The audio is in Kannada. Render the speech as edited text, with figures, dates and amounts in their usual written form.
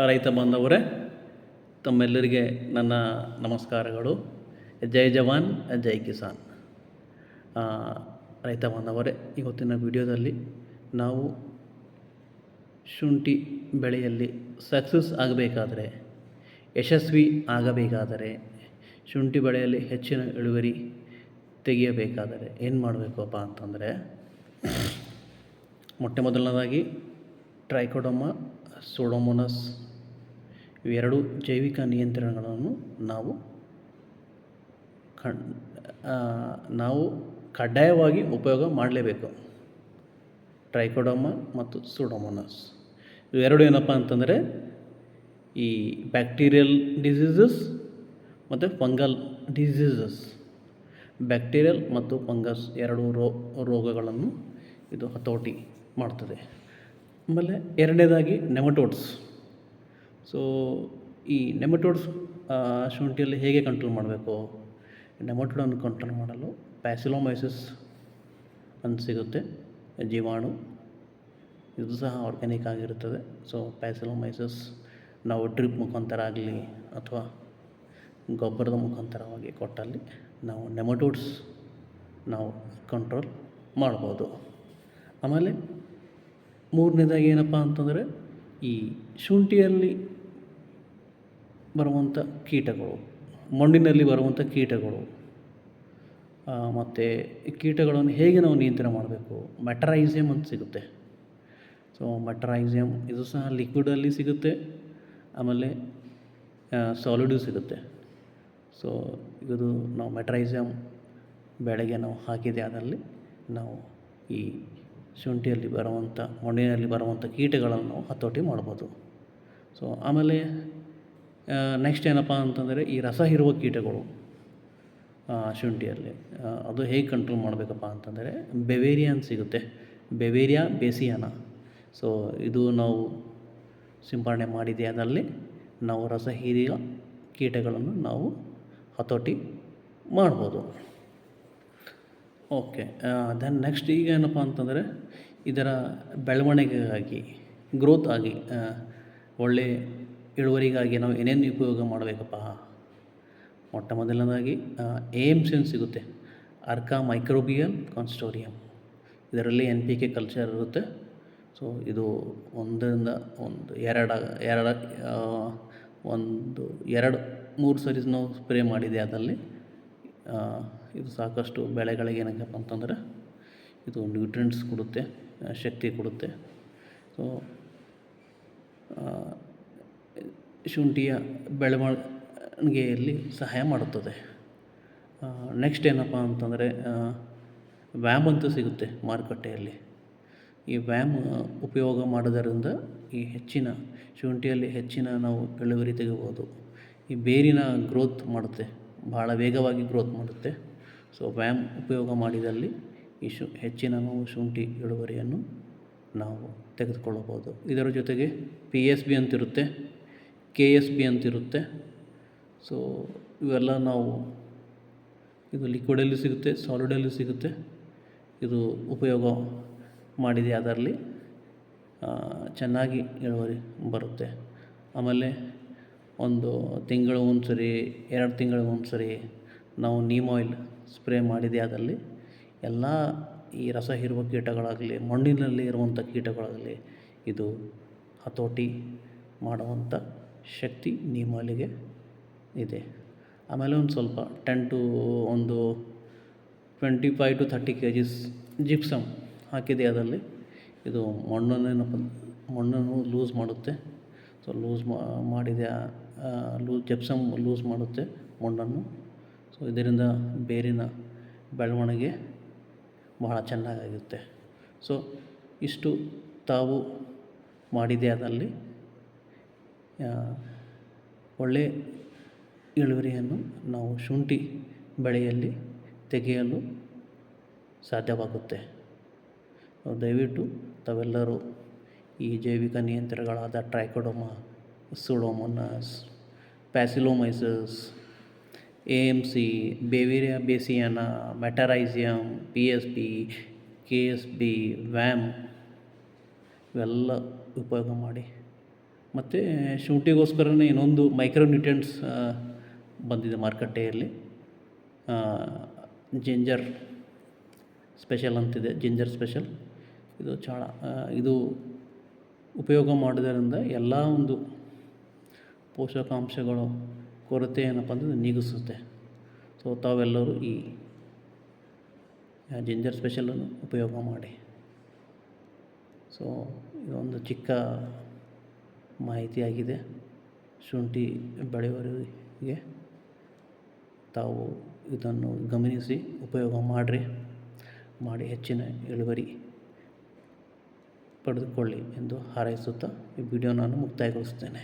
ರೈತ ಬಾಂಧವರೇ, ತಮ್ಮೆಲ್ಲರಿಗೆ ನನ್ನ ನಮಸ್ಕಾರಗಳು. ಜೈ ಜವಾನ್ ಜೈ ಕಿಸಾನ್. ರೈತ ಬಾಂಧವರೇ, ಇವತ್ತಿನ ವಿಡಿಯೋದಲ್ಲಿ ನಾವು ಶುಂಠಿ ಬೆಳೆಯಲ್ಲಿ ಸಕ್ಸಸ್ ಆಗಬೇಕಾದರೆ, ಯಶಸ್ವಿ ಆಗಬೇಕಾದರೆ, ಶುಂಠಿ ಬೆಳೆಯಲ್ಲಿ ಹೆಚ್ಚಿನ ಇಳುವರಿ ತೆಗೆಯಬೇಕಾದರೆ ಏನು ಮಾಡಬೇಕಪ್ಪ ಅಂತಂದರೆ, ಮೊಟ್ಟ ಮೊದಲನೇದಾಗಿ ಟ್ರೈಕೋಡರ್ಮಾ, ಸೂಡೋಮೋನಾಸ್ ಇವೆರಡು ಜೈವಿಕ ನಿಯಂತ್ರಣಗಳನ್ನು ನಾವು ಕಡ್ಡಾಯವಾಗಿ ಉಪಯೋಗ ಮಾಡಲೇಬೇಕು. ಟ್ರೈಕೋಡರ್ಮಾ ಮತ್ತು ಸೂಡೋಮೋನಾಸ್ ಇವೆರಡು ಏನಪ್ಪ ಅಂತಂದರೆ ಈ ಬ್ಯಾಕ್ಟೀರಿಯಲ್ ಡಿಸೀಸಸ್ ಮತ್ತು ಫಂಗಲ್ ಡಿಸೀಸಸ್, ಬ್ಯಾಕ್ಟೀರಿಯಲ್ ಮತ್ತು ಫಂಗಸ್ ಎರಡು ರೋಗಗಳನ್ನು ಇದು ಹತೋಟಿ ಮಾಡ್ತದೆ. ಆಮೇಲೆ ಎರಡನೇದಾಗಿ ನೆಮಟೋಡ್ಸ್. ಸೊ ಈ ನೆಮಟೋಡ್ಸ್ ಶುಂಠಿಯಲ್ಲಿ ಹೇಗೆ ಕಂಟ್ರೋಲ್ ಮಾಡಬೇಕು? ನೆಮಟೋಡನ್ನು ಕಂಟ್ರೋಲ್ ಮಾಡಲು ಪ್ಯಾಸಿಲೋಮೈಸಿಸ್ ಅಂತ ಸಿಗುತ್ತೆ, ಜೀವಾಣು. ಇದು ಸಹ ಆರ್ಗ್ಯಾನಿಕ್ ಆಗಿರುತ್ತದೆ. ಸೊ ಪ್ಯಾಸಿಲೋಮೈಸಿಸ್ ನಾವು ಡ್ರಿಪ್ ಮುಖಾಂತರ ಆಗಲಿ ಅಥವಾ ಗೊಬ್ಬರದ ಮುಖಾಂತರವಾಗಿ ಕೊಟ್ಟಲ್ಲಿ ನಾವು ನೆಮಟೋಡ್ಸ್ ನಾವು ಕಂಟ್ರೋಲ್ ಮಾಡ್ಬೋದು. ಆಮೇಲೆ ಮೂರನೇದಾಗಿ ಏನಪ್ಪ ಅಂತಂದರೆ ಈ ಶುಂಠಿಯಲ್ಲಿ ಬರುವಂಥ ಕೀಟಗಳು, ಮಣ್ಣಿನಲ್ಲಿ ಬರುವಂಥ ಕೀಟಗಳು, ಮತ್ತು ಕೀಟಗಳನ್ನು ಹೇಗೆ ನಾವು ನಿಯಂತ್ರಣ ಮಾಡಬೇಕು? ಮೆಟರೈಸಿಯಮ್ ಅಂತ ಸಿಗುತ್ತೆ. ಸೊ ಮೆಟರೈಸಿಯಮ್ ಇದು ಸಹ ಲಿಕ್ವಿಡಲ್ಲಿ ಸಿಗುತ್ತೆ, ಆಮೇಲೆ ಸಾಲಿಡು ಸಿಗುತ್ತೆ. ಸೊ ಇದು ನಾವು ಮೆಟರೈಸಿಯಮ್ ಬೆಳೆಗೆ ನಾವು ಹಾಕಿದೆ ಅದರಲ್ಲಿ ನಾವು ಈ ಶುಂಠಿಯಲ್ಲಿ ಬರುವಂಥ, ಮಣ್ಣಿನಲ್ಲಿ ಬರುವಂಥ ಕೀಟಗಳನ್ನು ನಾವು ಹತೋಟಿ ಮಾಡ್ಬೋದು. ಸೊ ಆಮೇಲೆ ನೆಕ್ಸ್ಟ್ ಏನಪ್ಪ ಅಂತಂದರೆ ಈ ರಸ ಹೀರುವ ಕೀಟಗಳು ಶುಂಠಿಯಲ್ಲಿ ಅದು ಹೇಗೆ ಕಂಟ್ರೋಲ್ ಮಾಡಬೇಕಪ್ಪ ಅಂತಂದರೆ ಬೆವೇರಿಯಾ ಅಂತ ಸಿಗುತ್ತೆ, ಬೆವೇರಿಯಾ ಬೇಸಿಯಾನ. ಸೊ ಇದು ನಾವು ಸಿಂಪರಣೆ ಮಾಡಿದೆ ಅದರಲ್ಲಿ ನಾವು ರಸ ಹೀರಿಯ ಕೀಟಗಳನ್ನು ನಾವು ಹತೋಟಿ ಮಾಡ್ಬೋದು. ಓಕೆ, ದೆನ್ ನೆಕ್ಸ್ಟ್ ಈಗ ಏನಪ್ಪ ಅಂತಂದರೆ ಇದರ ಬೆಳವಣಿಗೆಗಾಗಿ, ಗ್ರೋತ್ ಆಗಿ, ಒಳ್ಳೆಯ ಇಳುವರಿಗಾಗಿ ನಾವು ಏನೇನು ಉಪಯೋಗ ಮಾಡಬೇಕಪ್ಪ? ಮೊಟ್ಟ ಮೊದಲನೇದಾಗಿ AMC ಅಂತ ಸಿಗುತ್ತೆ, ಅರ್ಕಾ ಮೈಕ್ರೋಬಿಯಲ್ ಕಾನ್ಸ್ಟೋರಿಯಮ್. ಇದರಲ್ಲಿ NPK ಕಲ್ಚರ್ ಇರುತ್ತೆ. ಸೊ ಇದು ಒಂದರಿಂದ ಎರಡು ಮೂರು ಸರಿ ನಾವು ಸ್ಪ್ರೇ ಮಾಡಿದೆ ಅದರಲ್ಲಿ. ಇದು ಸಾಕಷ್ಟು ಬೆಳೆಗಳಿಗೆ ಏನಪ್ಪ ಅಂತಂದರೆ ಇದು ನ್ಯೂಟ್ರಿಯೆಂಟ್ಸ್ ಕೊಡುತ್ತೆ, ಶಕ್ತಿ ಕೊಡುತ್ತೆ. ಸೊ ಶುಂಠಿಯ ಬೆಳವಣಿಗೆಯಲ್ಲಿ ಸಹಾಯ ಮಾಡುತ್ತದೆ. ನೆಕ್ಸ್ಟ್ ಏನಪ್ಪ ಅಂತಂದರೆ ವ್ಯಾಮ್ ಅಂತ ಸಿಗುತ್ತೆ ಮಾರುಕಟ್ಟೆಯಲ್ಲಿ. ಈ ವ್ಯಾಮ್ ಉಪಯೋಗ ಮಾಡೋದರಿಂದ ಈ ಶುಂಠಿಯಲ್ಲಿ ಹೆಚ್ಚಿನ ನಾವು ಇಳುವರಿ ತೆಗಿಬೋದು. ಈ ಬೇರಿನ ಗ್ರೋತ್ ಮಾಡುತ್ತೆ, ಭಾಳ ವೇಗವಾಗಿ ಗ್ರೋತ್ ಮಾಡುತ್ತೆ. ಸೊ ವ್ಯಾಮ್ ಉಪಯೋಗ ಮಾಡಿದಲ್ಲಿ ಈ ಹೆಚ್ಚಿನ ನಾವು ಶುಂಠಿ ಇಳುವರಿಯನ್ನು ನಾವು ತೆಗೆದುಕೊಳ್ಳಬಹುದು. ಇದರ ಜೊತೆಗೆ PSB ಅಂತಿರುತ್ತೆ, KSB ಅಂತಿರುತ್ತೆ. ಸೊ ಇವೆಲ್ಲ ನಾವು ಇದು ಲಿಕ್ವಿಡಲ್ಲಿ ಸಿಗುತ್ತೆ, ಸಾಲಿಡಲ್ಲಿ ಸಿಗುತ್ತೆ. ಇದು ಉಪಯೋಗ ಮಾಡಿದೆ ಅದರಲ್ಲಿ ಚೆನ್ನಾಗಿ ಇಳುವರಿ ಬರುತ್ತೆ. ಆಮೇಲೆ ಒಂದು ತಿಂಗಳು ಒಂದು ಸರಿ, 2 ತಿಂಗಳಿಗೆ ಒಂದು ಸರಿ ನಾವು ನೀಮ್ ಆಯಿಲ್ ಸ್ಪ್ರೇ ಮಾಡಿದೆ ಅದರಲ್ಲಿ ಎಲ್ಲ ಈ ರಸ ಹೀರುವ ಕೀಟಗಳಾಗಲಿ, ಮಣ್ಣಿನಲ್ಲಿ ಇರುವಂಥ ಕೀಟಗಳಾಗಲಿ ಇದು ಹತೋಟಿ ಮಾಡುವಂಥ ಶಕ್ತಿ ನೀಮ್ ಆಯಿಲಿಗೆ ಇದೆ. ಆಮೇಲೆ ಒಂದು ಸ್ವಲ್ಪ 25 to 30 kgs ಜಿಪ್ಸಮ್ ಹಾಕಿದೆ ಅದರಲ್ಲಿ. ಇದು ಮಣ್ಣನ್ನು ಲೂಸ್ ಮಾಡುತ್ತೆ. ಸೊ ಜಿಪ್ಸಮ್ ಲೂಸ್ ಮಾಡುತ್ತೆ ಮಣ್ಣನ್ನು. ಸೊ ಇದರಿಂದ ಬೇರಿನ ಬೆಳವಣಿಗೆ ಬಹಳ ಚೆನ್ನಾಗಾಗುತ್ತೆ. ಸೊ ಇಷ್ಟು ತಾವು ಮಾಡಿದೆ ಅದರಲ್ಲಿ ಒಳ್ಳೆಯ ಇಳುವರಿಯನ್ನು ನಾವು ಶುಂಠಿ ಬೆಳೆಯಲ್ಲಿ ತೆಗೆಯಲು ಸಾಧ್ಯವಾಗುತ್ತೆ. ದಯವಿಟ್ಟು ತಾವೆಲ್ಲರೂ ಈ ಜೈವಿಕ ನಿಯಂತ್ರಣಗಳಾದ Trichoderma, Pseudomonas, Paecilomyces, AMC, Beauveria bassiana, Metarhizium, PSB, KSB, VAM ಇವೆಲ್ಲ ಉಪಯೋಗ ಮತ್ತು ಶುಂಠಿಗೋಸ್ಕರನೇ ಇನ್ನೊಂದು ಮೈಕ್ರೋನ್ಯೂಟ್ರಿಯೆಂಟ್ಸ್ ಬಂದಿದೆ ಮಾರುಕಟ್ಟೆಯಲ್ಲಿ. ಜಿಂಜರ್ ಸ್ಪೆಷಲ್ ಅಂತಿದೆ, ಜಿಂಜರ್ ಸ್ಪೆಷಲ್. ಇದು ಇದು ಉಪಯೋಗ ಮಾಡೋದರಿಂದ ಎಲ್ಲ ಒಂದು ಪೋಷಕಾಂಶಗಳು ಕೊರತೆ ಏನಪ್ಪ ಅಂದರೆ ನೀಗಿಸುತ್ತೆ. ಸೊ ತಾವೆಲ್ಲರೂ ಈ ಜಿಂಜರ್ ಸ್ಪೆಷಲನ್ನು ಉಪಯೋಗ ಮಾಡಿ. ಸೊ ಇದೊಂದು ಚಿಕ್ಕ ಮಾಹಿತಿಯಾಗಿದೆ. ಶುಂಠಿ ಬೆಳೆಯುವವರಿಗೆ ತಾವು ಇದನ್ನು ಗಮನಿಸಿ ಉಪಯೋಗ ಮಾಡಿ ಹೆಚ್ಚಿನ ಇಳುವರಿ ಪಡೆದುಕೊಳ್ಳಿ ಎಂದು ಹಾರೈಸುತ್ತಾ ಈ ವಿಡಿಯೋ ನಾನು ಮುಕ್ತಾಯಗೊಳಿಸುತ್ತೇನೆ.